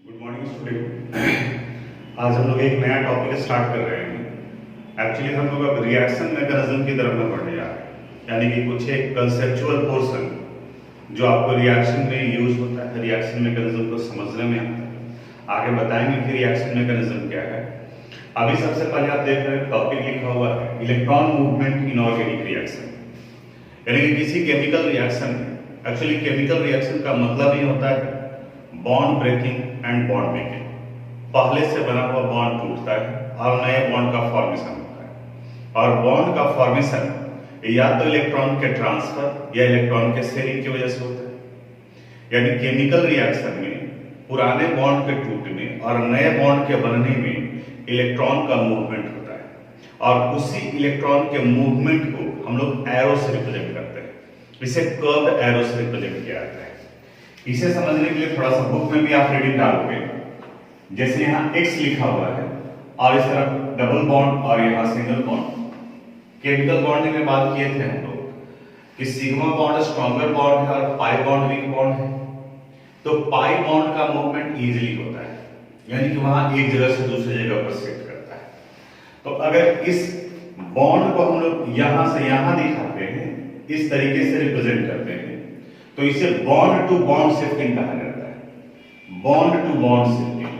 Good morning student. आज हम लोग एक नया टॉपिक स्टार्ट कर रहे हैं। एक्चुअली हम लोग अब रिएक्शन मैकेनिज्म की तरफ में बढ़ने जा रहे हैं, यानी कि कुछ एक कंसेप्चुअल पोर्शन जो आपको रिएक्शन में यूज होता है, रिएक्शन मैकेनिज्म को समझने में आता है। आगे बताएंगे कि रिएक्शन मैकेनिज्म क्या है। अभी सबसे पहले आप देख रहे हैं टॉपिक लिखा हुआ है electron movement in organic reaction, यानी कि किसी केमिकल रिएक्शन में। एक्चुअली केमिकल रिएक्शन का मतलब ही होता है bond breaking and bond making. पहले से बना हुआ बॉन्ड टूटता है और नए बॉन्ड का फॉर्मेशन होता है। और बॉन्ड का फॉर्मेशन या तो इलेक्ट्रॉन के ट्रांसफर या इलेक्ट्रॉन के शेयरिंग की वजह से होता है। यानी केमिकल रिएक्शन में पुराने बॉन्ड के टूटने और नए बॉन्ड के बनने में इलेक्ट्रॉन का मूवमेंट होता है, और उसी इलेक्ट्रॉन के मूवमेंट को हम लोग एरो से रिप्रेजेंट करते हैं। इसे कर्व एरो से रिप्रेजेंट किया जाता है। इसे समझने के लिए थोड़ा सा बुक में भी आप रीडिंग डालोगे, जैसे यहाँ x लिखा हुआ है और इस तरफ डबल बॉन्ड और यहाँ सिंगल बॉन्ड। केमिकल बॉन्डिंग में बात किए थे हम लोग कि सिग्मा बॉन्ड स्ट्रॉन्गर बॉन्ड है और पाई बॉन्ड वीक बॉन्ड है। तो पाई बॉन्ड का मूवमेंट इजीली होता है, यानी कि वहां एक जगह से दूसरी जगह पर शिफ्ट करता है। तो अगर इस बॉन्ड को हम लोग यहां से यहां दिखाते हैं, इस तरीके से रिप्रेजेंट करते हैं, तो इसे बॉन्ड टू बॉन्ड शिफ्टिंग कहा जाता है। Bond to bond shifting,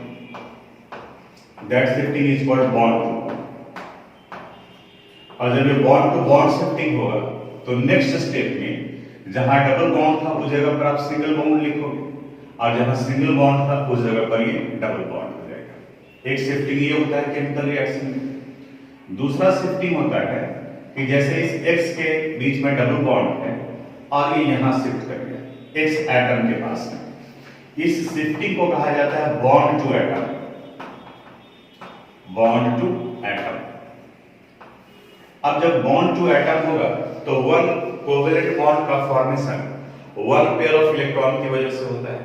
that shifting is called bond to bond. और जब ये बॉन्ड टू बॉन्ड शिफ्टिंग होगा तो नेक्स्ट स्टेप में जहां डबल बॉन्ड था उस जगह पर आप सिंगल बॉन्ड लिखोगे, और जहां सिंगल बॉन्ड था उस जगह पर ये डबल बॉन्ड हो जाएगा। एक शिफ्टिंग ये होता है केमिकल रिएक्शन में। दूसरा शिफ्टिंग होता है कि जैसे इस X के बीच में डबल बॉन्ड है और ये यहां शिफ्ट कर गया X एटम के पास में, इस शिफ्टिंग को कहा जाता है bond to atom. Bond to atom. अब जब बॉन्ड टू एटम होगा तो वन कोवेलेंट बॉन्ड का formation one pair of electron की वजह से होता है।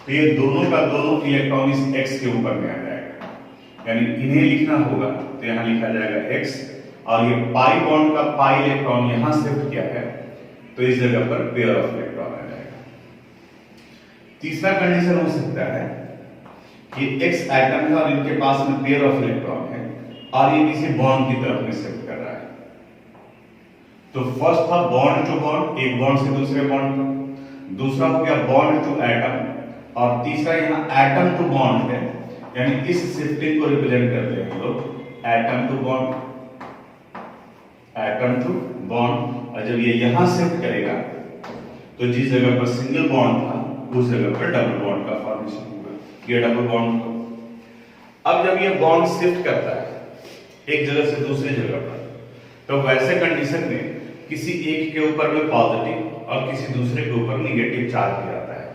तो ये दोनों का दोनों इलेक्ट्रॉन इस X के ऊपर में आ जाएगा, यानी इन्हें लिखना होगा तो यहां लिखा जाएगा X, और ये पाई बॉन्ड का पाई इलेक्ट्रॉन यहां शिफ्ट किया है तो इस जगह पर पेयर ऑफ इलेक्ट्रॉन आ जाएगा। तीसरा कंडीशन हो सकता है कि X एटम है और इनके पास में पेयर ऑफ इलेक्ट्रॉन है और ये किसी बॉन्ड की तरफ में शिफ्ट कर रहा है। तो फर्स्ट था बॉन्ड टू बॉन्ड, एक बॉन्ड से दूसरे बॉन्ड पर। दूसरा हो गया बॉन्ड टू एटम, और तीसरा यहाँ एटम टू बॉन्ड है, यानी इस शिफ्टिंग को रिप्रेजेंट करते हैं हम लोग atom to bond. Atom to bond, और जब ये यहां शिफ्ट करेगा तो जिस जगह पर सिंगल बॉन्ड था उस जगह पर डबल बॉन्ड का फॉर्मेशन होगा, ये डबल बॉन्ड होगा। अब जब ये बॉन्ड शिफ्ट करता है एक जगह से दूसरी जगह पर, तो वैसे कंडीशन में किसी एक के ऊपर में पॉजिटिव और किसी दूसरे के ऊपर निगेटिव चार्ज भी आता है।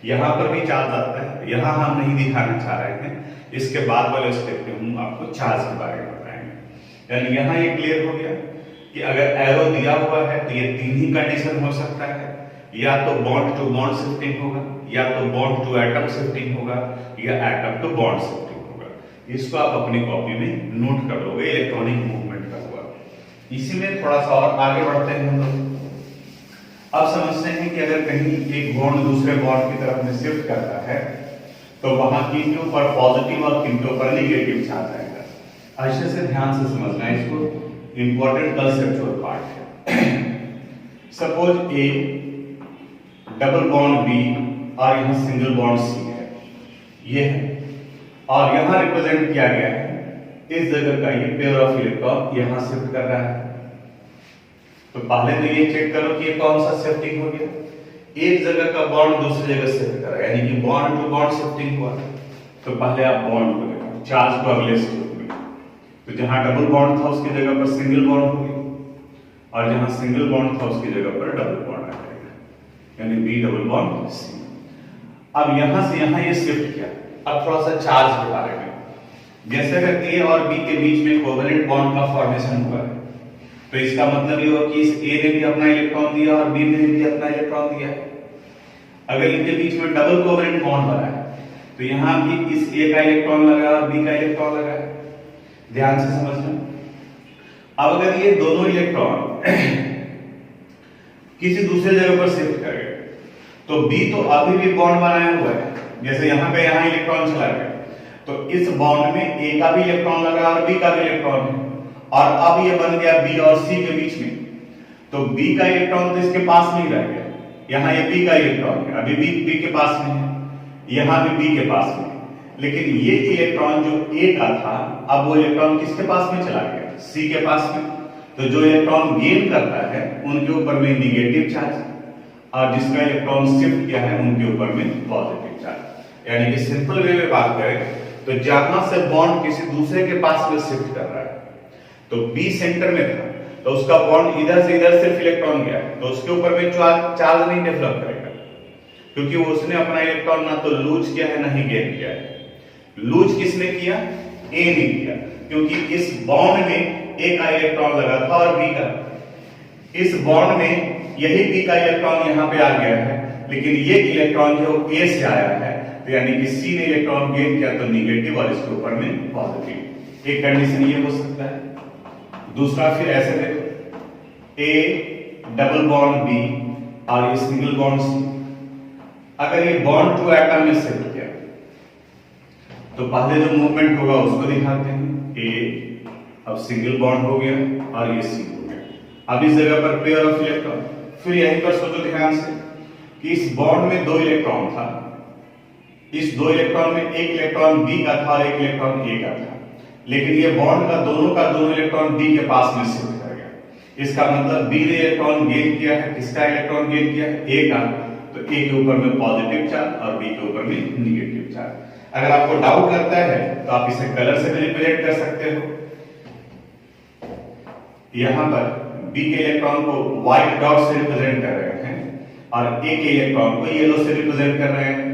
यहां पर भी चार्ज आता है, यहां हम नहीं दिखाना चाह रहे हैं, इसके बाद वाले स्टेप में हम आपको चार्ज के बारे में बताएंगे। यानी यहां ये क्लियर हो गया कि अगर एरो दिया हुआ है तो ये तीन ही कंडीशन हो सकता है, या तो बॉन्ड टू बॉन्ड शिफ्टिंग होगा, या तो बॉन्ड टू एटम शिफ्टिंग होगा, या एटम टू बॉन्ड शिफ्टिंग होगा। इसको आप अपनी कॉपी में नोट कर लोगे इलेक्ट्रॉनिक मूवमेंट का हुआ। इसी में थोड़ा सा और आगे बढ़ते हैं हम लोग। अब समझते हैं कि अगर कहीं एक बॉन्ड दूसरे बॉन्ड की तरफ में शिफ्ट करता है तो वहां किन के ऊपर पॉजिटिव और किन के ऊपर नेगेटिव चार्ज आएगा। अच्छे से ध्यान से समझना है इसको, इंपॉर्टेंट कंसेप्चुअल पार्ट है। Suppose A double bond B और यहां सिंगल बॉन्ड सी है, ये है, और यहां रिप्रेजेंट किया गया है इस जगह का ये पेयर ऑफ इलेक्ट्रॉन यहां शिफ्ट कर रहा है। तो पहले तो ये चेक करो कि ये कौन सा शिफ्टिंग हो गया, एक जगह का बॉन्ड दूसरी जगह शिफ्ट कर रहा है, यानी कि बॉन्ड टू बॉन्ड शिफ्टिंग हुआ। तो पहले आप बॉन्ड को देखो, चार्ज को अगले स्टेप में, तो जहां डबल बॉन्ड था उसकी जगह पर सिंगल बॉन्ड हो गया, और जहां सिंगल बॉन्ड था उसकी जगह पर डबल बॉन्ड आ जाएगा, यानी बी डबल बॉन्ड सी। अब यहां से यहां ये शिफ्ट किया। अब थोड़ा सा चार्ज के बारे में, जैसे अगर ए और बी के बीच में कोवेलेंट बॉन्ड का फॉर्मेशन हुआ है तो इसका मतलब ये होगा कि इस ए ने भी अपना इलेक्ट्रॉन दिया और बी ने भी अपना इलेक्ट्रॉन दिया है। अगर इनके बीच में डबल कोवेलेंट बॉन्ड बना है तो यहां भी इस ए का इलेक्ट्रॉन लगा और बी का इलेक्ट्रॉन लगा है। ध्यान से समझना। अब अगर ये दोनों इलेक्ट्रॉन किसी दूसरे जगह पर शिफ्ट करें तो बी तो अभी भी बॉन्ड बनाया हुआ है, जैसे यहाँ पे यहाँ इलेक्ट्रॉन चला गया, तो इस बॉन्ड में ए का भी इलेक्ट्रॉन लगा और बी का भी इलेक्ट्रॉन है, और अब ये बन गया बी और सी के बीच में। तो बी का इलेक्ट्रॉन तो इसके पास नहीं रह गया, यहाँ ये बी का इलेक्ट्रॉन है, अभी बी के पास में है, यहाँ भी बी के पास में, लेकिन ये इलेक्ट्रॉन जो ए का था अब वो इलेक्ट्रॉन किसके पास में चला गया, सी के पास में। तो जो इलेक्ट्रॉन गेन करता है उनके ऊपर में निगेटिव चार्ज, और जिसका इलेक्ट्रॉन शिफ्ट किया है उनके ऊपर में पॉजिटिव चार्ज। यानी कि सिंपल वे में बात करें तो जहां से बॉन्ड किसी दूसरे के पास में शिफ्ट कर रहा है, तो बी सेंटर में था तो उसका बॉन्ड इधर से इधर सिर्फ इलेक्ट्रॉन गया है, तो उसके ऊपर में चार्ज नहीं डेवलप करेगा, क्योंकि वो उसने अपना इलेक्ट्रॉन ना तो लूज किया है ना ही गेन किया है। लूज किसने किया, ए ने किया, क्योंकि इस बॉन्ड में ए का इलेक्ट्रॉन लगा था और बी का, इस बॉन्ड में यही बी का इलेक्ट्रॉन यहां पे आ गया है, लेकिन ये इलेक्ट्रॉन जो ए से आया है, तो यानी कि सी ने इलेक्ट्रॉन गेन किया तो निगेटिव और इसके ऊपर में पॉजिटिव। एक कंडीशन ये हो सकता है। दूसरा फिर ऐसे देखो, ए डबल बॉन्ड बी और ये सिंगल बॉन्ड सी, अगर ये बॉन्ड टू एटम में शिफ्ट किया तो पहले जो मूवमेंट होगा उसको दिखाते हैं। ए अब सिंगल बॉन्ड हो गया और ये सी हो गया। अब इस जगह पर पेयर ऑफ इलेक्ट्रॉन, फिर यहीं पर सोचो ध्यान से कि इस बॉन्ड में दो इलेक्ट्रॉन था, इस दो इलेक्ट्रॉन में एक इलेक्ट्रॉन बी का था और एक इलेक्ट्रॉन ए का था, लेकिन ये बॉन्ड का दोनों इलेक्ट्रॉन बी के पास में शिफ्ट कर गया। इसका मतलब बी ने इलेक्ट्रॉन गेन किया है, किसका इलेक्ट्रॉन गेन किया है, ए का, तो ए के ऊपर में पॉजिटिव चार्ज और बी के ऊपर में निगेटिव चार्ज। अगर आपको डाउट लगता है तो आप इसे कलर से भी रिप्रेजेंट कर सकते हो। यहां पर बी के इलेक्ट्रॉन को व्हाइट डॉट से रिप्रेजेंट कर रहे हैं और ए के इलेक्ट्रॉन को येलो से रिप्रेजेंट कर रहे हैं।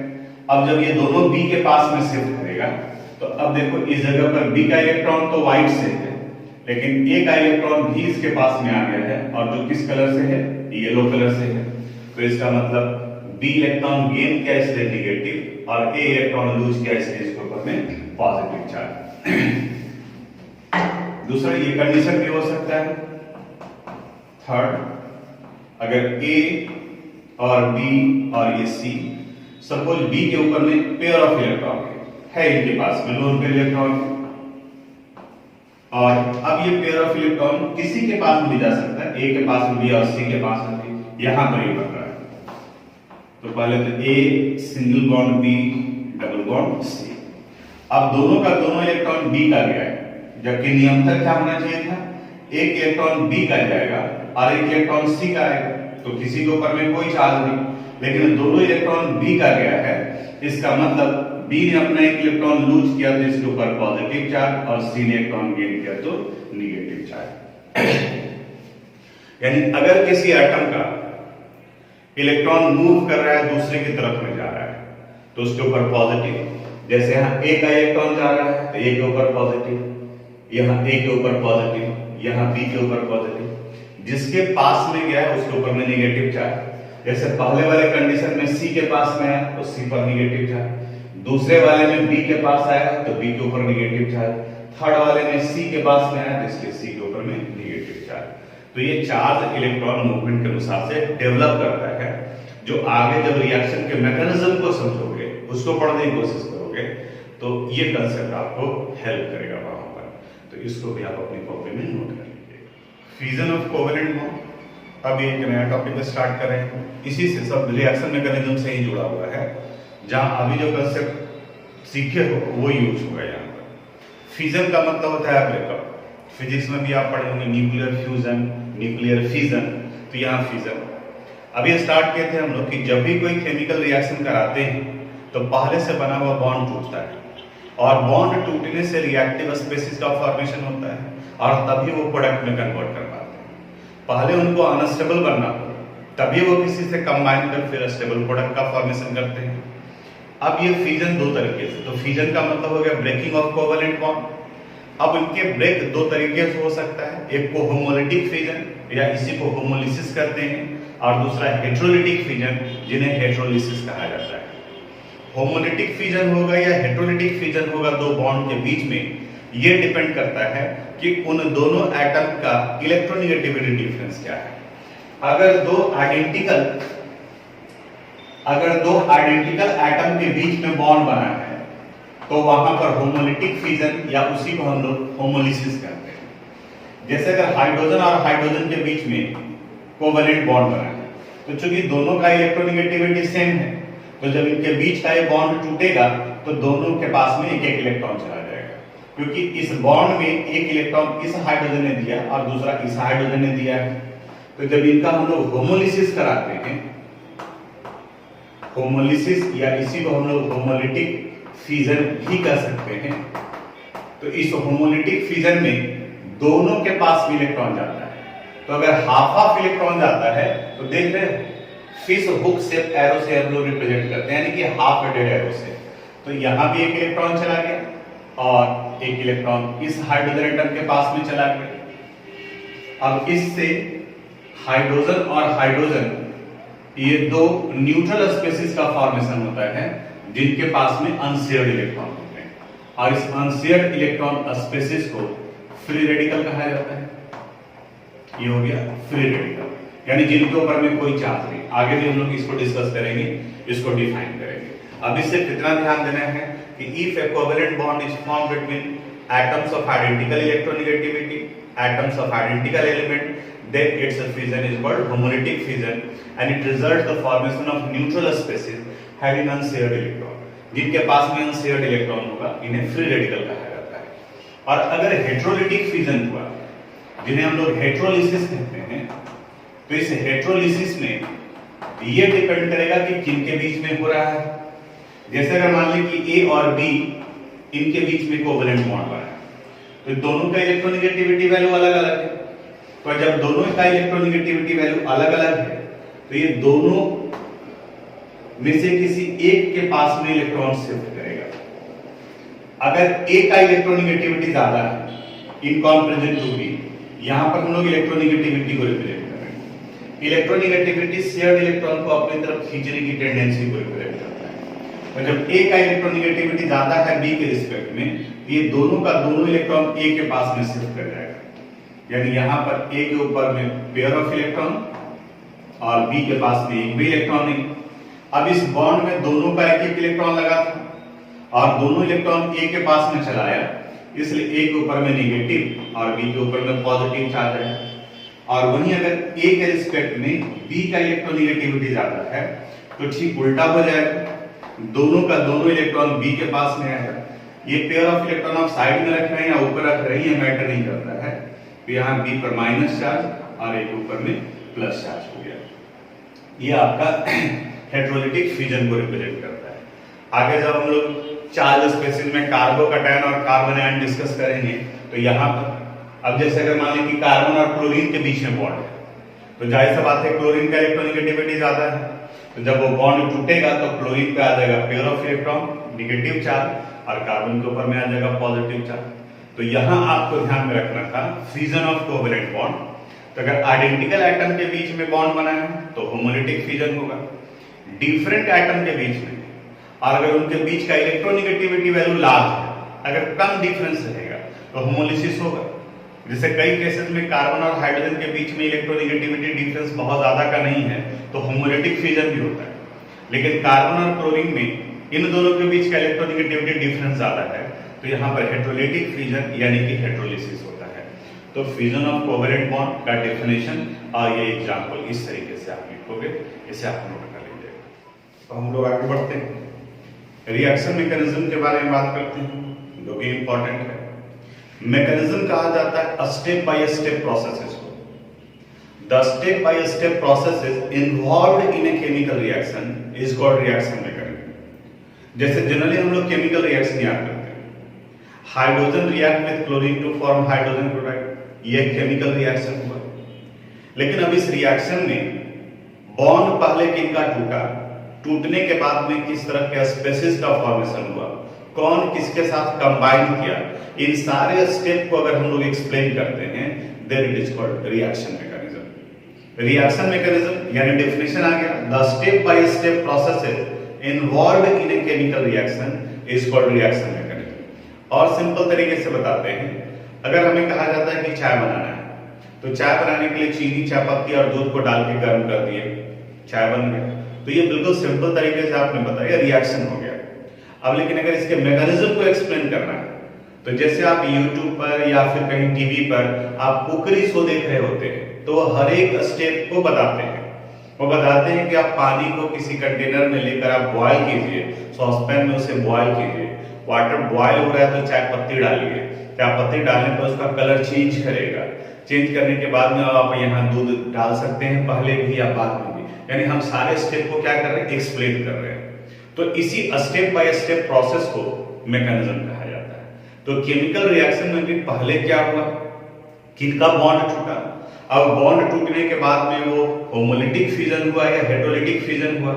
अब जब ये दोनों बी के पास में शिफ्ट करेगा तो अब देखो इस जगह पर बी का इलेक्ट्रॉन तो व्हाइट से है, लेकिन ए का इलेक्ट्रॉन भी इसके पास में आ गया है और जो किस कलर से है, येलो कलर से है। तो इसका मतलब बी इलेक्ट्रॉन गेन किया इसलिए निगेटिव और ए इलेक्ट्रॉन लूज किया इसलिए इसके ऊपर में पॉजिटिव चार्ज। दूसरा ये कंडीशन भी हो सकता है। थर्ड, अगर ए और बी और ये सी, सपोज बी के ऊपर में पेयर ऑफ इलेक्ट्रॉन है इनके पास में, लोन पेयर इलेक्ट्रॉन, और अब ये पेयर ऑफ इलेक्ट्रॉन किसी के पास में भी जा सकता है, ए के पास में भी और सी के पास में भी। यहां पर ये बन रहा है, तो पहले तो A single bond B double bond C. अब दोनों का दोनों इलेक्ट्रॉन बी का गया है, जबकि नियमतः क्या होना चाहिए था, एक इलेक्ट्रॉन बी का जाएगा और एक इलेक्ट्रॉन सी का आएगा, तो किसी के ऊपर में कोई चार्ज नहीं, लेकिन दोनों इलेक्ट्रॉन बी का गया है। इसका मतलब बी ने अपना एक इलेक्ट्रॉन लूज किया तो इसके ऊपर पॉजिटिव चार्ज और सी ने इलेक्ट्रॉन गेन किया तो निगेटिव चार्ज। यानी अगर किसी एटम का इलेक्ट्रॉन मूव कर रहा है दूसरे की तरफ में जा रहा है तो उसके ऊपर पॉजिटिव, जैसे यहाँ ए का इलेक्ट्रॉन जा रहा है तो ए के ऊपर पॉजिटिव, यहाँ ए के ऊपर पॉजिटिव, यहाँ बी के ऊपर पॉजिटिव, जिसके पास में गया है उसके ऊपर में निगेटिव चार्ज। जैसे पहले वाले कंडीशन में सी के पास में आया तो सी पर निगेटिव चार्ज, दूसरे वाले में बी के पास आया तो बी के ऊपर निगेटिव चार्ज, थर्ड वाले में सी के पास में आया तो इसके सी के ऊपर में निगेटिव चार्ज। तो ये चार्ज इलेक्ट्रॉन मूवमेंट के अनुसार से डेवलप करता है, जो आगे जब रिएक्शन के मैकेनिज्म को समझोगे, उसको पढ़ने की कोशिश करोगे तो ये कंसेप्ट आपको हेल्प करेगा वहां पर। तो इसको भी आप अपनी कॉपी में नोट कर लीजिए। फ्यूजन ऑफ कोवेलेंट बॉन्ड, अब एक नया टॉपिक स्टार्ट करें, इसी से सब रिएक्शन मैकेनिज्म से ही जुड़ा हुआ है, जहां अभी जो कंसेप्ट सीखे हो वो यूज होगा यहाँ पर। फ्यूजन का मतलब होता है ब्रेकअप, फिजिक्स में भी आप पढ़े होंगे न्यूक्लियर फ्यूजन, न्यूक्लियर फिजन, तो यहाँ फ्यूजन। अभी स्टार्ट किए थे हम लोग कि जब भी कोई केमिकल रिएक्शन कराते हैं तो पहले से बना हुआ बॉन्ड टूटता है, और बॉन्ड टूटने से रिएक्टिव स्पेसीज का फॉर्मेशन होता है और तभी वो प्रोडक्ट में कन्वर्ट कर पाते हैं। पहले उनको अनस्टेबल बनना हो तभी वो किसी से कंबाइन कर फिर स्टेबल प्रोडक्ट का फॉर्मेशन करते हैं। अब ये फ्यूजन दो तरीके से, तो फ्यूजन का मतलब हो गया ब्रेकिंग ऑफ कोवेलेंट बॉन्ड। अब इनके ब्रेक दो तरीके से हो सकता है, एक को होमोलिटिक फ्यूजन या इसी को होमोलिसिस कहते हैं, और दूसरा हेटेरोलिटिक फ्यूजन जिन्हें हेटेरोलिसिस कहा जाता है। होमोलिटिक फ्यूजन होगा या हेटेरोलिटिक फ्यूजन होगा दो बॉन्ड के बीच में, ये डिपेंड करता है कि उन दोनों एटम का इलेक्ट्रोनेगेटिविटी डिफरेंस क्या है। अगर दो आइडेंटिकल अगर दो आइडेंटिकल एटम के बीच में बॉन्ड बना है तो वहां पर होमोलिटिक फिजन या उसी को हम लोग होमोलिसिस कहते हैं। जैसे अगर हाइड्रोजन और हाइड्रोजन के बीच में कोवेलेंट बॉन्ड बना है तो चूंकि दोनों का इलेक्ट्रोनेगेटिविटी सेम है तो जब इनके बीच का ये बॉन्ड टूटेगा तो दोनों के पास में एक एक इलेक्ट्रॉन चला जाएगा, क्योंकि इस बॉन्ड में एक इलेक्ट्रॉन इस हाइड्रोजन ने दिया और दूसरा इस हाइड्रोजन ने दिया है। तो जब इनका हम लोग होमोलिसिस कराते हैं, होमोलिसिस या इसी को हम लोग होमोलिटिक फिजन भी कर सकते हैं, तो इस होमोलिटिक फिजन में दोनों के पास भी इलेक्ट्रॉन जाता है। तो अगर हाफ हाफ इलेक्ट्रॉन जाता है तो देख रहे हैं फिश हुक शेप एरो से हम लोग रिप्रेजेंट करते हैं, यानी कि हाफ हेडेड एरो से। तो यहां भी एक इलेक्ट्रॉन चला गया और एक इलेक्ट्रॉन इस हाइड्रोजन एटम के पास में चला गया। अब इससे हाइड्रोजन और हाइड्रोजन ये दो न्यूट्रल स्पेसिस का फॉर्मेशन होता है जिनके पास में अनशेयर्ड इलेक्ट्रॉन होते हैं, और इस अनशेयर्ड इलेक्ट्रॉन स्पेसिस को फ्री रेडिकल कहा जाता है। ये हो गया फ्री रेडिकल, यानी जिनके ऊपर में कोई चार्ज नहीं। आगे भी हम लोग इसको डिस्कस करेंगे, इसको डिफाइन करेंगे। अब इससे कितना ध्यान देना है कि if A covalent bond is form between atoms of identical electronegativity, atoms of identical element, then its fission is called homolytic fission and it results the formation of neutral species having unshared electron। जिनके पास में unshared electron होगा इन्हें free radical कहा जाता है। और अगर हेट्रोलिटिक फिजन हुआ, जिन्हें हम लोग हेट्रोलिसिस कहते हैं, तो इस हेट्रोलिसिस में ये डिपेंड करेगा कि किनके बीच में हो रहा है। जैसे अगर मान लें कि ए और बी इनके बीच में कोवेलेंट बॉन्ड बना है, तो दोनों का इलेक्ट्रोनेगेटिविटी वैल्यू अलग अलग है। तो जब दोनों का इलेक्ट्रोनेगेटिविटी वैल्यू अलग अलग है तो ये दोनों में से किसी एक के पास में इलेक्ट्रॉन शिफ्ट करेगा। अगर ए का इलेक्ट्रोनेगेटिविटी ज्यादा है इन कंपैरिजन टू बी, यहां पर हम लोग इलेक्ट्रोनेगेटिविटी को रिप्रेजेंट कर रहे हैं। इलेक्ट्रोनेगेटिविटी शेयर्ड इलेक्ट्रॉन को अपनी तरफ खींचने की टेंडेंसी को रिप्रेजेंट करता है। तो जब ए का इलेक्ट्रोनेगेटिविटी ज्यादा है बी के रिस्पेक्ट में, ये दोनों का दोनों इलेक्ट्रॉन ए के पास में शिफ्ट कर जाएगा, यानी यहां पर ए के ऊपर में पेयर ऑफ इलेक्ट्रॉन और बी के पास में एक भी इलेक्ट्रॉन नहीं। अब इस बॉन्ड में दोनों का एक एक इलेक्ट्रॉन लगा था और दोनों इलेक्ट्रॉन ए के पास में चलाया, इसलिए ए के ऊपर में नेगेटिव और बी के ऊपर में पॉजिटिव चार्ज है। और वहीं अगर ए के रिस्पेक्ट में बी का इलेक्ट्रोनेगेटिविटी ज्यादा है तो ठीक उल्टा हो जाएगा, दोनों का दोनों इलेक्ट्रॉन बी के पास में आएगा। ये पेयर ऑफ इलेक्ट्रॉन आप साइड में रख रहे हैं या ऊपर रख रहे हैं ये मैटर नहीं करता है। तो यहाँ बी पर माइनस चार्ज और एक ऊपर में प्लस चार्ज हो गया। ये आपका हेट्रोलिटिक फिजन को रिप्रेजेंट करता है। आगे जब हम लोग चार्ज स्पेसिस में कार्बोकैटायन और कार्बन आयन डिस्कस करेंगे तो यहाँ पर अब जैसे अगर मान लें कि कार्बन और क्लोरीन के बीच में बॉन्ड है तो जाहिर सी बात है क्लोरीन का इलेक्ट्रोनेगेटिविटी ज्यादा है, तो जब वो बॉन्ड टूटेगा तो क्लोरीन पे आ जाएगा pair of electron negative charge और कार्बन के ऊपर में आ जाएगा पॉजिटिव चार्ज। तो यहां आपको ध्यान में रखना था फिजन ऑफ कोवेलेंट बॉन्ड। तो अगर आइडेंटिकल एटम के बीच में बॉन्ड बना है तो होमोलिटिक फिजन होगा। डिफरेंट एटम के बीच में और अगर उनके बीच का इलेक्ट्रोनेगेटिविटी वैल्यू लार्ज है, अगर कम डिफरेंस रहेगा तो होमोलिसिस होगा। जैसे कई केसेस में कार्बन और हाइड्रोजन के बीच में इलेक्ट्रोनेगेटिविटी डिफरेंस बहुत ज्यादा का नहीं है तो होमोलिटिक फिजन भी होता है। लेकिन कार्बन और क्लोरीन में इन दोनों के बीच का इलेक्ट्रोनेगेटिविटी डिफरेंस ज्यादा है तो यहाँ पर हेट्रोलिटिक फिजन यानी कि हेट्रोलिसिस होता है। तो फिजन ऑफ कोवेलेंट बॉन्ड का डेफिनेशन और ये एग्जांपल इस तरीके से आप लिखोगे, इसे आप नोट कर लीजिएगा। तो हम लोग आगे बढ़ते हैं, रिएक्शन मैकेनिज्म के बारे में बात करते हैं जो कि इंपॉर्टेंट है। मैकेनिज्म कहा जाता है स्टेप बाय स्टेप प्रोसेसेस को। The step by step processes involved in a chemical reaction is called reaction mechanism. जैसे जनरली हम लोग केमिकल रिएक्शन याद करते हैं, hydrogen react with chlorine to form hydrogen chloride, ये केमिकल रिएक्शन हुआ। लेकिन अब इस रिएक्शन में बॉन्ड पहले किनका टूटा, टूटने के बाद में किस तरह के स्पेसिस का फॉर्मेशन हुआ, कौन किसके साथ कंबाइन किया, इन सारे स्टेप को अगर हम लोग एक्सप्लेन करते हैं then it is called reaction mechanism. Reaction mechanism यानी डेफिनेशन आ गया, the step by step processes involved in a chemical reaction is called reaction mechanism. और सिंपल तरीके से बताते हैं, अगर हमें कहा जाता है कि चाय बनाना है तो चाय बनाने के लिए चीनी, चाय पत्ती और दूध को डाल के गर्म कर दिए, चाय बन गया। तो ये बिल्कुल सिंपल तरीके से आपने बताया, रिएक्शन हो गया। अब लेकिन अगर इसके मैकेनिज्म को एक्सप्लेन करना है, तो जैसे आप YouTube पर या फिर कहीं टीवी पर आप कुकरी शो देख रहे होते हैं, तो वो हर एक स्टेप को बताते हैं। वो बताते हैं कि आप पानी को किसी कंटेनर में लेकर आप बॉयल कीजिए, सॉसपैन में उसे बॉयल कीजिए, वाटर बॉयल हो रहा है तो चाय पत्ती डालिए, चाय पत्ती डालने पर उसका कलर चेंज करेगा, चेंज करने के बाद में आप यहाँ दूध डाल सकते हैं, पहले भी या बाद में भी। यानी हम सारे स्टेप को क्या कर रहे हैं, एक्सप्लेन कर रहे हैं। तो इसी स्टेप बाय स्टेप प्रोसेस को मैकेनिज्म कहा जाता है। तो केमिकल रिएक्शन में भी पहले क्या हुआ, किनका बॉन्ड टूटा, अब बॉन्ड टूटने के बाद में वो होमोलिटिक फ्यूजन हुआ या हेटेरोलिटिक फ्यूजन हुआ,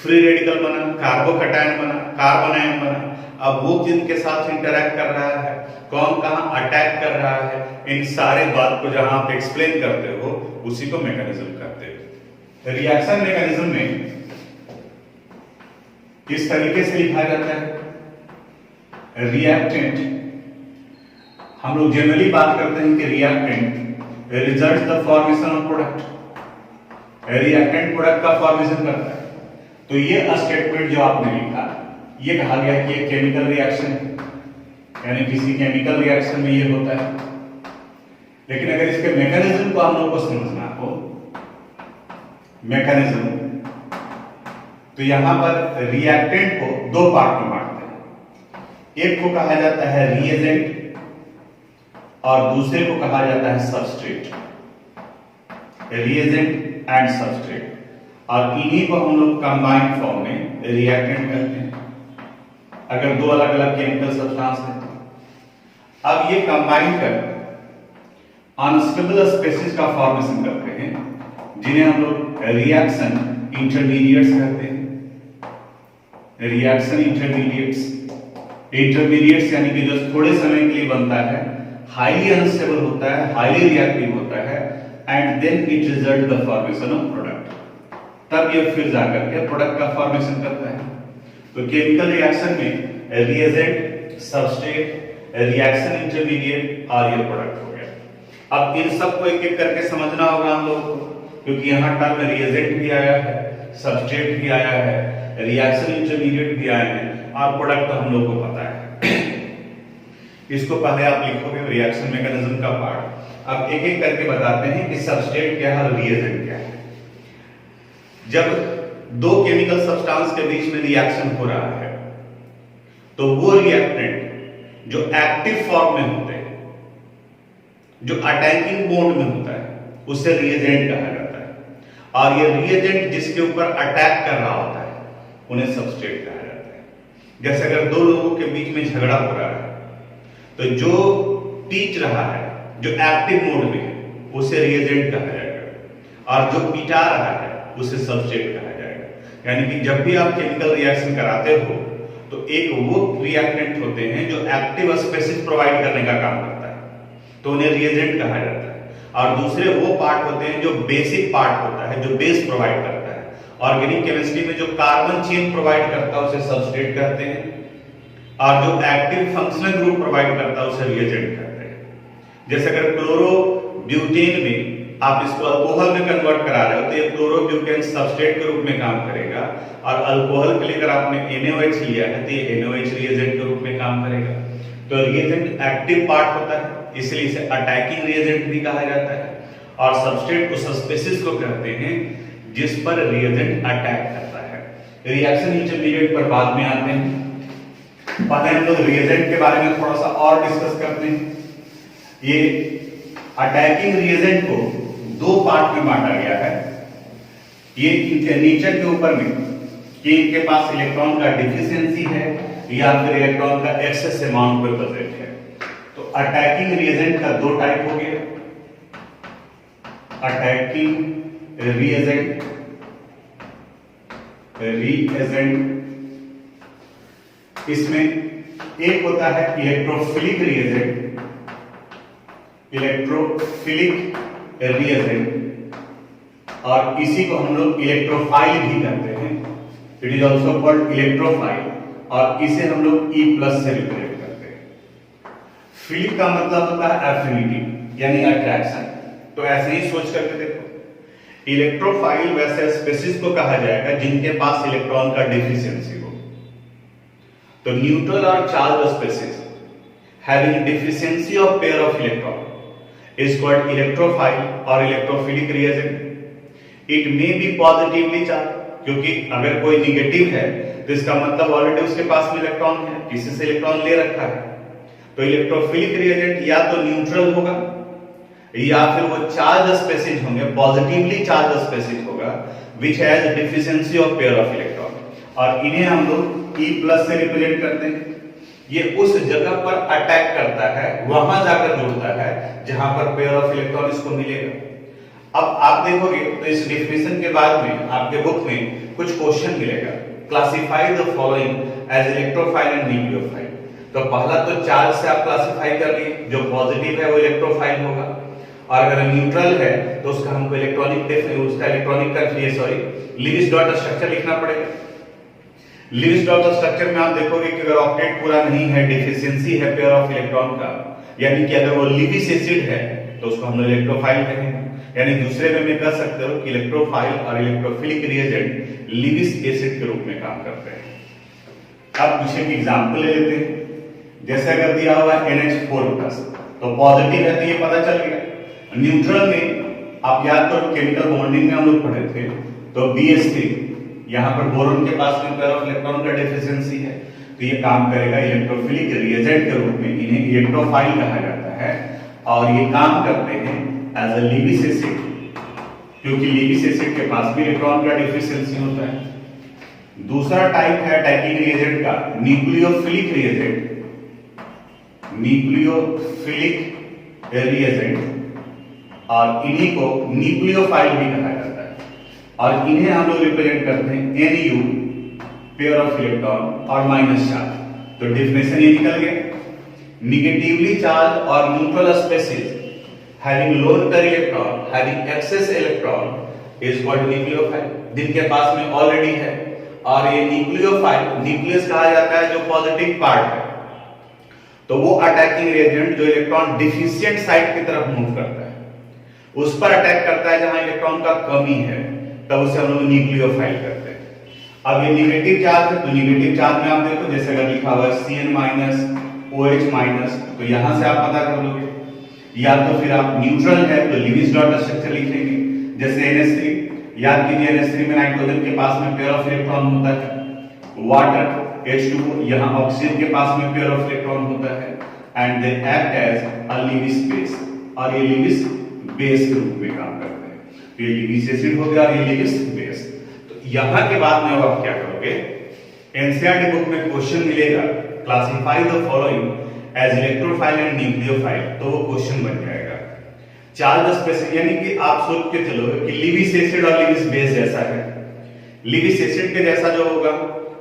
फ्री रेडिकल बना, कार्बोकैटायन बना, कार्बोनायन बना। अब वो जिनके साथ इंटरैक्ट कर रहा है, कौन कहां अटैक कर रहा है, इन सारे बात को जहां आप एक्सप्लेन करते हो उसी को मैकेनिज्म कहते हैं। रिएक्शन मैकेनिज्म में इस तरीके से लिखा जाता है, रिएक्टेंट, हम लोग जनरली बात करते हैं कि reactant result the formation of product, reactant product का फॉर्मेशन करता है। तो ये स्टेटमेंट जो आपने लिखा, ये कहा गया कि ये केमिकल रिएक्शन है, यानी किसी केमिकल रिएक्शन में ये होता है। लेकिन अगर इसके मैकेनिज्म को हम लोग को समझना हो, मैकेनिज्म, तो यहां पर रिएक्टेंट को दो पार्ट में बांटते हैं। एक को कहा जाता है रिएजेंट और दूसरे को कहा जाता है सबस्ट्रेट, रिएजेंट एंड सबस्ट्रेट, और इन्हीं को हम लोग कंबाइंड फॉर्म में रिएक्टेंट कहते हैं, अगर दो अलग अलग केमिकल सब्सटेंस हैं। अब ये कंबाइन कर अनस्टेबल स्पेसिस का फॉर्मेशन करते हैं, जिन्हें हम लोग रिएक्शन इंटरमीडिएट्स कहते हैं। रिएक्शन इंटरमीडिएट्स, इंटरमीडिएट्स यानी कि जो थोड़े समय के लिए बनता है, हाईली अनस्टेबल होता है, हाईली रिएक्टिव होता है, and then it result the formation of product. तब ये फिर जाकर के प्रोडक्ट का फॉर्मेशन करता है। तो केमिकल रिएक्शन में रिएजेंट, सबस्ट्रेट, रिएक्शन इंटरमीडिएट और ये प्रोडक्ट हो गया। अब इन सबको एक एक करके समझना होगा हम लोग को, क्योंकि यहाँ टर्म रिएजेंट भी आया है, सबस्ट्रेट भी आया है, रिएक्शन इंटरमीडिएट भी आए हैं, और प्रोडक्ट तो हम लोग को पता है। इसको पहले आप लिखोगे रिएक्शन मैकेनिज्म का पार्ट। अब एक एक करके बताते हैं कि सबस्ट्रेट क्या है और रिएजेंट क्या है। जब दो केमिकल सब्सटेंस के बीच में रिएक्शन हो रहा है, तो वो रिएक्टेंट जो एक्टिव फॉर्म में होते हैं, जो अटैकिंग मोड में होता है, उसे रिएजेंट कहा जाता है, और ये रिएजेंट जिसके ऊपर अटैक कर रहा होता है, उन्हें सबस्ट्रेट कहा जाता है। जैसे अगर दो लोगों के बीच में झगड़ा हो रहा है, तो जो टीच रहा है, जो एक्टिव मोड में है, उसे रिएजेंट कहा जाएगा, और जो पिटा रहा है उसे सबस्ट्रेट कहा जाएगा। यानी कि जब भी आप केमिकल रिएक्शन कराते हो, तो एक वो रिएक्टेंट होते हैं जो एक्टिव स्पेसिस प्रोवाइड करने का काम करता है, तो उन्हें रिएजेंट कहा जाता है, और दूसरे वो पार्ट होते हैं जो बेसिक पार्ट होता है, जो बेस प्रोवाइड करता है। ऑर्गेनिक केमिस्ट्री में जो कार्बन चेन प्रोवाइड करता है उसे सबस्ट्रेट कहते हैं, और जो एक्टिव फंक्शनल ग्रुप प्रोवाइड करता है उसे रिएजेंट कहते हैं। जैसे अगर क्लोरोब्यूटेन में आप इसको अल्कोहल में कन्वर्ट करा रहे हो, तो ये क्लोरोब्यूटेन सबस्ट्रेट के रूप में काम करेगा, और अल्कोहल के लिए अगर आपने NaOH लिया है तो ये NaOH रिएजेंट के रूप में काम करेगा। तो रिएजेंट एक्टिव पार्ट होता है, इसलिए इसे अटैकिंग रिएजेंट भी कहा जाता है, और सबस्ट्रेट उस स्पेसिस को कहते हैं जिस पर रिएजेंट अटैक करता है। रिएक्शन इंटरमीडिएट पर बाद में आते हैं, पहले हम लोग रिएजेंट के बारे में थोड़ा सा और डिस्कस करते हैं। ये अटैकिंग रिएजेंट को दो पार्ट में बांटा गया है। ये इनके नेचर के ऊपर में कि इनके पास इलेक्ट्रॉन का डिफिशियंसी है या फिर इलेक्ट्रॉन का एक्सेस अमाउंट पे प्रेजेंट है। तो अटैकिंग रिएजेंट का दो टाइप हो गया, अटैकिंग रिएजेंट, इसमें एक होता है इलेक्ट्रोफिलिक रिएजेंट, इलेक्ट्रोफिलिक रिएजेंट, और इसी को हम लोग इलेक्ट्रोफाइल भी कहते हैं। It is also called electrophile, और इसे हम लोग E+ से रिप्रेजेंट करते हैं। फिलिक का मतलब होता है एफिनिटी यानी अट्रैक्शन। तो ऐसे ही सोच करके देखो, इलेक्ट्रोफाइल वैसे स्पेसीज को कहा जाएगा जिनके पास इलेक्ट्रॉन का डिफिशियंसी हो। तो न्यूट्रल और charge species having deficiency of pair of electron is called electrophile और electrophilic reagent. It may be positively charge, क्योंकि अगर कोई निगेटिव है तो इसका मतलब ऑलरेडी उसके पास में इलेक्ट्रॉन है, किसी से इलेक्ट्रॉन ले रखा है। तो इलेक्ट्रोफिलिक रिएजेंट या तो न्यूट्रल होगा या फिर वो चार्ज स्पेसीज होंगे, पॉजिटिवली चार्ज स्पेसीज होगा which has deficiency of pair of electron, और इन्हें हम लोग E+ से रिप्रेजेंट करते हैं। ये उस जगह पर अटैक करता है, वहां जाकर जुड़ता है जहां पर पेयर ऑफ इलेक्ट्रॉन इसको मिलेगा। अब आप देखोगे तो इस डेफिनेशन के बाद में आपके बुक में कुछ क्वेश्चन मिलेगा, classify the following as electrophile and nucleophile. तो पहला तो चार्ज से आप क्लासिफाई कर लिए, जो पॉजिटिव है वो इलेक्ट्रोफाइल होगा, और अगर न्यूट्रल है तो उसका हमको इलेक्ट्रॉनिक लिविस डॉट स्ट्रक्चर लिखना पड़ेगा। लिविस डॉट स्ट्रक्चर में आप देखोगे कि अगर ऑक्टेट पूरा नहीं है, डिफिशियंसी है पेयर ऑफ इलेक्ट्रॉन का, यानी कि अगर वो लिविस एसिड है तो उसको हम लोग इलेक्ट्रोफाइल कहेंगे। यानी दूसरे में कह सकते हो कि इलेक्ट्रोफाइल और इलेक्ट्रोफिलिक रिएजेंट लिविस एसिड के रूप में काम करते हैं। अब पीछे की एग्जांपल ले लेते हैं। जैसे अगर दिया हुआ NH4+ तो पॉजिटिव है तो ये पता चल गया। न्यूट्रल में आप याद करो केमिकल बॉन्डिंग में हम लोग पढ़े थे, तो BH3 यहां पर बोरोन के पास में पेयर ऑफ इलेक्ट्रॉन का डेफिशिएंसी है, तो ये काम करेगा इलेक्ट्रोफिलिक रिएजेंट के रूप में। इन्हें इलेक्ट्रोफाइल कहा जाता है और ये काम करते हैं एज अ लिविस एसिड, क्योंकि लिविस एसिड के पास भी इलेक्ट्रॉन का डेफिशिएंसी होता है। दूसरा टाइप है अटैकिंग रिएजेंट का न्यूक्लियोफिलिक रिएजेंट, न्यूक्लियोफिलिक रिएजेंट, और इन्हीं को न्यूक्लियोफाइल भी कहा जाता है, और इन्हें हम लोग रिप्रेजेंट करते हैं Nu पेयर ऑफ इलेक्ट्रॉन और माइनस चार्ज। तो डेफिनेशन ये निकल गया, निगेटिवली चार्ज और neutral species having lone pair electron having excess electron is called nucleophile, जिनके पास में ऑलरेडी है। और ये न्यूक्लियोफाइल, न्यूक्लियस कहा जाता है जो पॉजिटिव पार्ट है, तो वो अटैकिंग रिएजेंट जो इलेक्ट्रॉन डिफिशिएंट साइड की तरफ मूव करता है, उस पर अटैक करता है जहां इलेक्ट्रॉन का कमी है, तब उसे हम लोग न्यूक्लियोफाइल करते हैं। अब ये नेगेटिव चार्ज है, तो नेगेटिव चार्ज में आप देखो जैसे अगर लिखा हुआ है Cn- OH-, तो यहां से आप पता कर लोगे, या तो फिर आप न्यूट्रल है तो लिविस डॉट स्ट्रक्चर लिख लेंगे। जैसे NH3, याद कीजिए NH3 में नाइट्रोजन के पास में पेयर ऑफ इलेक्ट्रॉन होता है, वाटर H2O यहाँ ऑक्सीजन के पास में पेयर ऑफ इलेक्ट्रॉन होता है, and they act as a Lewis base, और ये लिविस बेस के रूप में काम करते हैं। तो ये लिविस एसिड हो गया और ये लिविस बेस। तो यहाँ के बाद में अब आप क्या करोगे, एनसीईआरटी बुक में क्वेश्चन मिलेगा classify the following as electrophile and nucleophile, तो वो क्वेश्चन बन जाएगा। चार्ज स्पेसिफिक, यानी कि आप सोच के चलोगे कि लिविस एसिड और लिविस बेस जैसा है। लिविस एसिड के जैसा जो होगा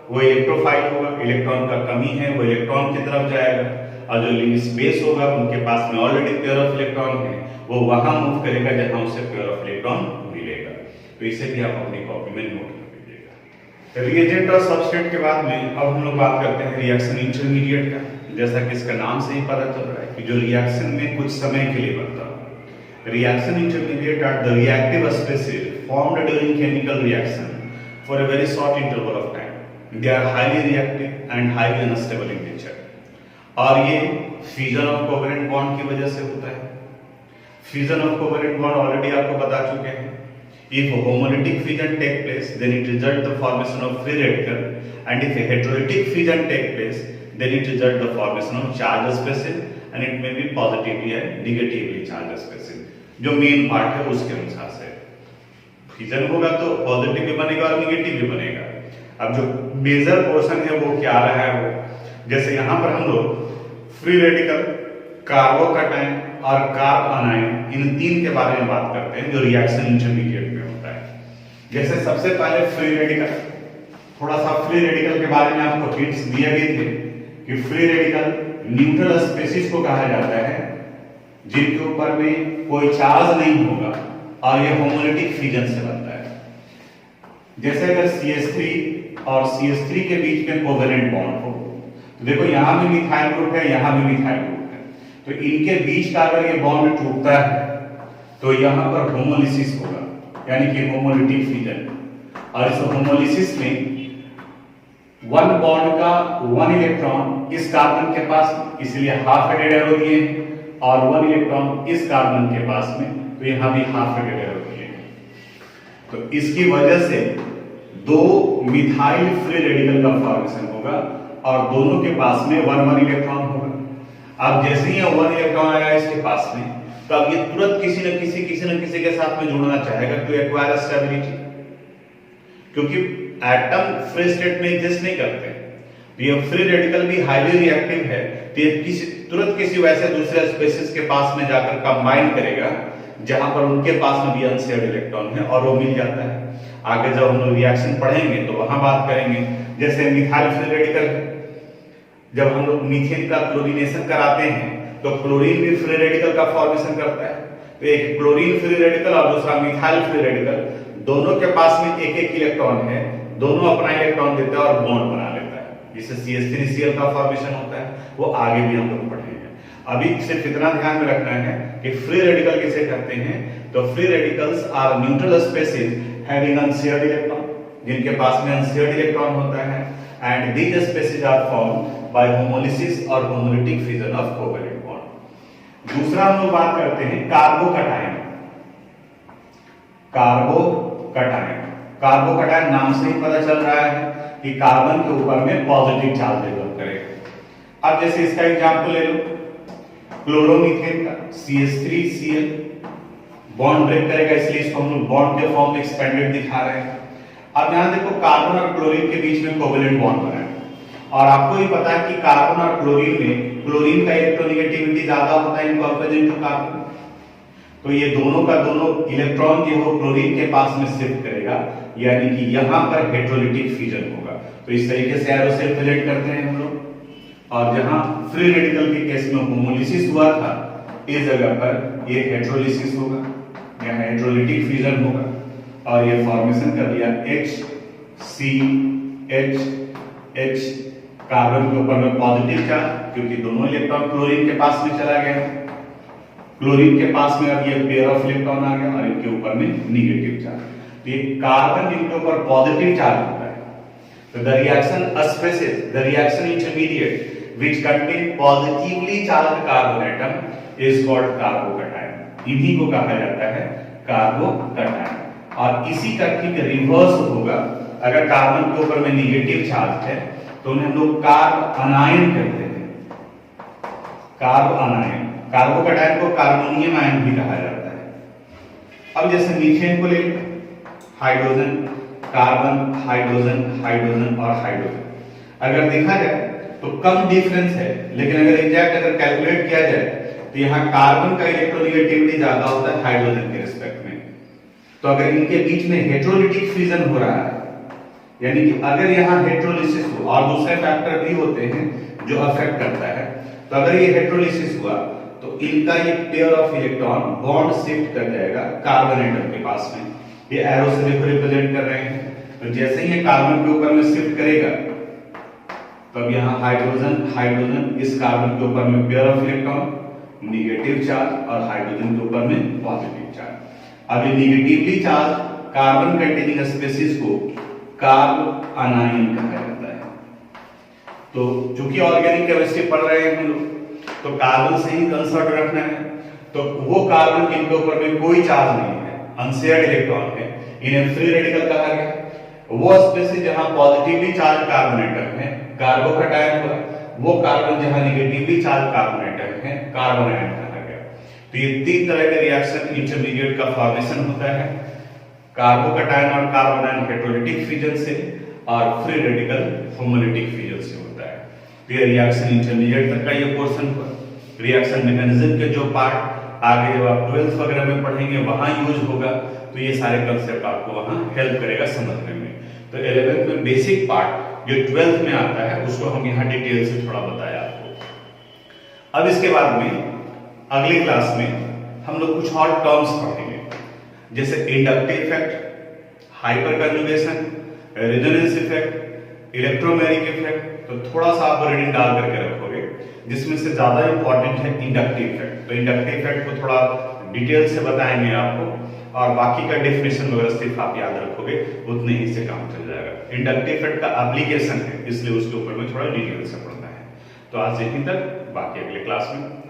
वो इलेक्ट्रोफाइल होगा, इलेक्ट्रॉन का कमी है वो इलेक्ट्रॉन की तरफ जाएगा, और जो लिविस बेस होगा उनके पास में ऑलरेडी पेयर ऑफ इलेक्ट्रॉन है, वो वहां मूव करेगा जहां उसे पेयर ऑफ इलेक्ट्रॉन मिलेगा। तो इसे भी आप अपनी कॉपी में नोट कर लीजिएगा। रिएजेंट और सबस्ट्रेट के बाद में अब हम लोग बात करते हैं रिएक्शन इंटरमीडिएट का। जैसा कि इसका नाम से ही पता चल रहा है कि जो रिएक्शन में कुछ समय के लिए बनता है। Reaction intermediate are the reactive species formed during chemical reaction for a very short interval of time. They are highly reactive and highly unstable in nature, और ये फ्यूजन ऑफ कोवेलेंट बॉन्ड की वजह से होता है। Fusion of covalent bond already आपको बता चुके हैं। If a homolytic fusion take place, then it results the formation of free radical, and if a heterolytic fusion take place, then it results the formation of charged species, and it may be positively and negatively charged species. जो main part है उसके अनुसार से fusion होगा तो positive भी बनेगा और निगेटिव भी बनेगा। अब जो मेजर पोर्शन है वो क्या रहा है, वो जैसे यहाँ पर हम लोग फ्री रेडिकल, कार्बोकैटायन और कार्ब अनायन, इन तीन के बारे में बात करते हैं जो रिएक्शन इंटरमीडिएट में होता है। जैसे सबसे पहले फ्री रेडिकल, थोड़ा सा फ्री रेडिकल के बारे में आपको हिंट्स दिए गए थे कि फ्री रेडिकल न्यूट्रल स्पेसीज को कहा जाता है जिनके ऊपर में कोई चार्ज नहीं होगा और ये होमोलिटिक फ्यूजन से बनता है। जैसे अगर CH3 और CH3 के बीच में कोवेलेंट बॉन्ड हो, तो देखो यहां भी मिथाइल ग्रुप है, यहां भी मिथाइल ग्रुप है, तो इनके बीच का अगर ये बॉन्ड टूटता है तो यहां पर होमोलिसिस होगा। यानी कि होमोलिटिक फ्यूजन। और इस होमोलिसिस में वन बॉन्ड का वन इलेक्ट्रॉन इस कार्बन के पास, इसलिए हाफ हेडेड एरो दिए हैं, और वन इलेक्ट्रॉन इस कार्बन के पास में, तो यहां भी हाफ हेडेड एरो दिए हैं। तो इसकी वजह से दो मिथाइल फ्री रेडिकल का फॉर्मेशन होगा और दोनों के पास में वन वन इलेक्ट्रॉन होगा। अब जैसे ही वन इलेक्ट्रॉन आएगा इसके पास में, तो अब ये तुरंत किसी न किसी के साथ में जुड़ना चाहेगा टू एक्वायर स्टेबिलिटी, क्योंकि एटम फ्री स्टेट में एग्जिस्ट नहीं करते। तो ये फ्री रेडिकल भी हाईली रिएक्टिव है, तो ये तुरंत किसी वैसे दूसरे स्पेसिस के पास में जाकर कंबाइन करेगा जहां पर उनके पास में भी अनशेयर्ड इलेक्ट्रॉन है, और वो मिल जाता है। आगे जब हम लोग रिएक्शन पढ़ेंगे तो वहां बात करेंगे। जैसे मिथाइल फ्री रेडिकल, जब हम लोग मीथेन का क्लोरीनेशन कराते हैं तो क्लोरीन भी फ्री रेडिकल का फॉर्मेशन करता है। तो एक क्लोरीन फ्री रेडिकल और दूसरा मिथाइल फ्री रेडिकल, दोनों के पास में एक एक इलेक्ट्रॉन है, दोनों अपना इलेक्ट्रॉन देते हैं और बॉन्ड बना लेता है, जिससे CH3Cl का फॉर्मेशन होता है। वो आगे भी हम लोग पढ़ेंगे। अभी सिर्फ इतना ध्यान में रखना है कि फ्री रेडिकल किसे कहते हैं। तो free radicals are neutral species having unshared electron, जिनके पास में अनशेयर्ड इलेक्ट्रॉन होता है, and these species are formed by homolysis और homolytic fusion of covalent bond. दूसरा हम लोग बात करते हैं कार्बोकैटायन। कार्बोकैटायन नाम से ही पता चल रहा है कि कार्बन के ऊपर में पॉजिटिव चार्ज डेवलप करेगा। अब जैसे इसका एग्जांपल ले लो, क्लोरोमीथेन का CH3Cl बॉन्ड ब्रेक करेगा, इसलिए इसको हम लोग बॉन्ड के फॉर्म में एक्सपेंडेड दिखा रहे हैं। अब यहां देखो कार्बन और क्लोरीन के बीच में कोवेलेंट बॉन्ड बना है, और आपको ये पता है कि कार्बन और क्लोरीन में क्लोरीन का इलेक्ट्रोनेगेटिविटी ज्यादा होता है इन कंपैरिजन टू कार्बन। तो ये दोनों का दोनों इलेक्ट्रॉन जो है क्लोरीन के पास में शिफ्ट करेगा, यानी कि यहां पर हेटेरोलिटिक फ्यूजन होगा। तो इस तरीके से एरो से रिप्रेजेंट करते हैं हम लोग। और जहां फ्री रेडिकल के केस में होमोलिसिस हुआ था, इस जगह पर ये हेटेरोलिसिस होगा, यहां हेटेरोलिटिक फ्यूजन होगा, और ये फॉर्मेशन कर दिया HCH कार्बन के ऊपर में पॉजिटिव चार्ज, क्योंकि दोनों इलेक्ट्रॉन क्लोरीन के पास में चला गया, क्लोरीन के पास में अब ये पेयर ऑफ इलेक्ट्रॉन आ गया, और इनके ऊपर में नेगेटिव चार्ज। तो ये कार्बन जिनके ऊपर पॉजिटिव चार्ज होता है, तो the reaction species, the reaction intermediate which contain positively charged carbon atom is called carbocation. इन्हीं को कहा जाता है कार्बोकैटायन। और इसी करके के रिवर्स होगा, अगर कार्बन के ऊपर में नेगेटिव चार्ज है तो उन्हें हम लोग कार्ब अनायन कहते हैं। कार्ब अनायन, कार्बोकैटायन को कार्बोनियम आयन भी कहा जाता है। अब जैसे मीथेन को ले लो, हाइड्रोजन, कार्बन, हाइड्रोजन, हाइड्रोजन और हाइड्रोजन। अगर देखा जाए तो कम डिफरेंस है, लेकिन अगर एग्जैक्ट अगर कैलकुलेट किया जाए तो यहाँ कार्बन का इलेक्ट्रोनेगेटिविटी ज्यादा होता है हाइड्रोजन के रिस्पेक्ट में। तो अगर इनके बीच में हेटेरोलिटिक फ्यूजन हो रहा है, यानी कि अगर यहाँ हेटेरोलिसिस हो, और दूसरे फैक्टर भी होते हैं जो अफेक्ट करता है, तो अगर ये हेटेरोलिसिस हुआ तो इनका ये pair of electron bond shift कर जाएगा कार्बन एटम के पास में। ये एरो से रिप्रेजेंट कर रहे हैं। तो जैसे ही ये कार्बन के ऊपर में शिफ्ट करेगा, तब यहाँ हाइड्रोजन इस कार्बन के ऊपर में pair of electron, negative charge, और हाइड्रोजन के ऊपर में पॉजिटिव चार्ज। अब ये negatively charge carbon containing species को कार्ब अनायन कहा जाता है। तो चूंकि ऑर्गेनिक केमिस्ट्री पढ़ रहे हैं हम लोग, तो कार्बन से ही कंसर्न रखना है। तो वो कार्बन जिनके ऊपर में कोई चार्ज नहीं है, अनशेयर्ड इलेक्ट्रॉन है, इन्हें फ्री रेडिकल कहा गया। वो स्पेसिस जहां पॉजिटिवली चार्ज कार्बन एटम है, कार्बोकैटायन हुआ। वो कार्बन जहां नेगेटिवली चार्ज कार्बन एटम है, कार्बन आयन कहा गया। तो ये तीन तरह के रिएक्शन इंटरमीडिएट का फॉर्मेशन होता है, कार्बोकैटायन और कार्बन आयन हेटेरोलिटिक फ्यूजन से, और फ्री रेडिकल होमोलिटिक फ्यूजन से होता है। तो ये रिएक्शन इंटरमीडिएट तक का ये पोर्शन हुआ। रिएक्शन मैकेनिज्म के जो पार्ट आगे जब आप 12th वगैरह में पढ़ेंगे वहां यूज होगा, तो ये सारे कंसेप्ट आपको वहां हेल्प करेगा समझने में। तो 11th में बेसिक पार्ट जो 12th में आता है उसको हम यहाँ डिटेल से थोड़ा बताया आपको। अब इसके बाद में अगली क्लास में हम लोग कुछ और टर्म्स पढ़ेंगे, जैसे inductive effect, hyper conjugation, resonance effect, electromagnetic effect. तो थोड़ा सा आप रीडिंग डाल करके रखोगे, जिसमें से ज्यादा इंपॉर्टेंट है इंडक्टिव इफेक्ट। तो इंडक्टिव इफेक्ट को थोड़ा डिटेल से बताएंगे आपको, और बाकी का डेफिनेशन वगैरह सिर्फ आप याद रखोगे, उतने ही से काम चल जाएगा। इंडक्टिव इफेक्ट का एप्लीकेशन है, इसलिए उसके ऊपर में थोड़ा डिटेल से पढ़ना है। तो आज यहीं तक, बाकी अगले क्लास में।